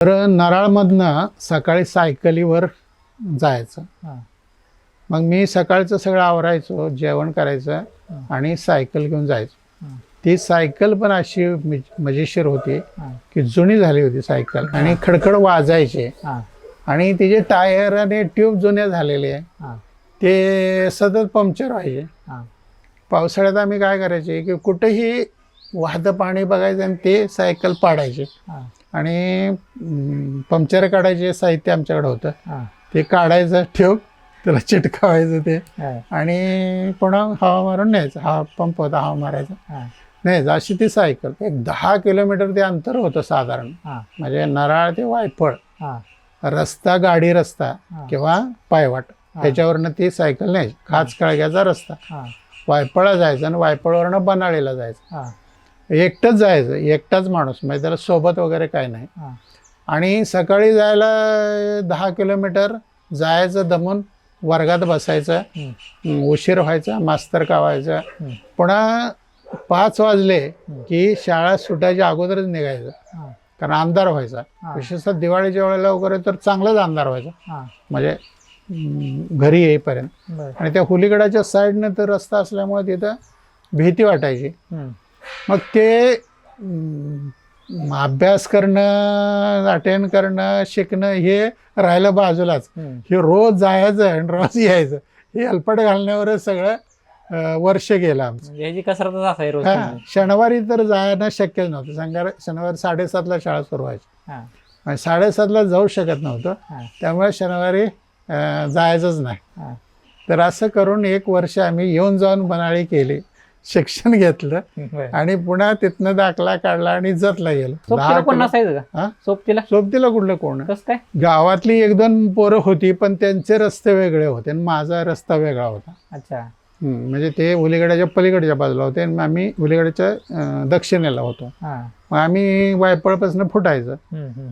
तर नराळमधनं सकाळी सायकलीवर जायचं. मग मी सकाळचं सगळं आवरायचो, जेवण करायचं आणि सायकल घेऊन जायचो. ती सायकल पण अशी मजेशीर होती की जुनी झाली होती सायकल आणि खडखड वाजायचे आणि तिचे टायर आणि ट्यूब जुने झालेले ते सतत पंक्चर व्हायचे. पावसाळ्यात आम्ही काय करायचे की कुठेही वाहतं पाणी बघायचं आणि ते सायकल पाडायचे आणि पंक्चर काढायचे साहित्य आमच्याकडे होतं. ते काढायचं ट्यूब त्याला चिटकावायचं ते आणि पुन्हा हवा मारून न्यायचं. हा पंप होता, हवा मारायचा नाही. अशी ती सायकल एक 10 किलोमीटर ते अंतर होतं साधारण. म्हणजे नराळ ते वायफळ रस्ता, गाडी रस्ता किंवा पायवाट ह्याच्यावरनं ती सायकल न्यायची. खाच कळग्याचा रस्ता वायफळला जायचं आणि वायफळवरनं बनाळीला जायचं. एकटंच जायचं, एकटाच माणूस, म्हणजे त्याला सोबत वगैरे काय नाही. आणि सकाळी जायला 10 किलोमीटर जायचं, दमून वर्गात बसायचं, उशीर व्हायचा, मास्तर कावायचा. पुन्हा 5 वाजले की शाळा सुटायच्या अगोदरच निघायचं, कारण अंधार व्हायचा. विशेषतः दिवाळीच्या वेळेला वगैरे तर चांगलाच अंधार व्हायचा, म्हणजे घरी येईपर्यंत. आणि त्या हुलीगडाच्या साईडनं तर रस्ता असल्यामुळे तिथं भीती वाटायची. मग ते अभ्यास करणं, अटेंड करणं, शिकणं हे राहिलं बाजूलाच. हे रोज जायचं आणि रोज यायचं, हे हेलपाट घालण्यावरच सगळं वर्ष गेलं आमचं. याची कसरतच असाय रोज. शनिवारी तर जाणं शक्यच नव्हतं. शनिवारी 7:30ला शाळा सुरू व्हायची. 7:30ला जाऊ शकत नव्हतं, त्यामुळे शनिवारी जायचंच नाही. तर असं करून 1 वर्ष आम्ही येऊन जाऊन बनाळी केली, शिक्षण घेतलं आणि पुन्हा तिथनं दाखला काढला आणि जतला गेलो. सोबतीला कुठलं कोण, गावातली 1-2 पोरं होती, पण त्यांचे रस्ते वेगळे होते आणि माझा रस्ता वेगळा होता. अच्छा. म्हणजे ते हुलीगडाच्या पलीकडच्या बाजूला होते आणि आम्ही हुलीगडाच्या दक्षिणेला होतो. मग आम्ही वायपळपासून फुटायचं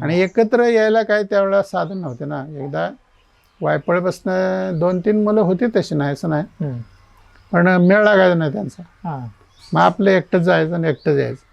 आणि एकत्र यायला काय त्यावेळेला साधन नव्हते ना. एकदा वायपळपासून 2-3 मुलं होती तशी, नाही असं नाही, पण मेळ लागायचा नाही त्यांचा. मग आपलं एकटंच जायचं आणि एकटंच यायचं.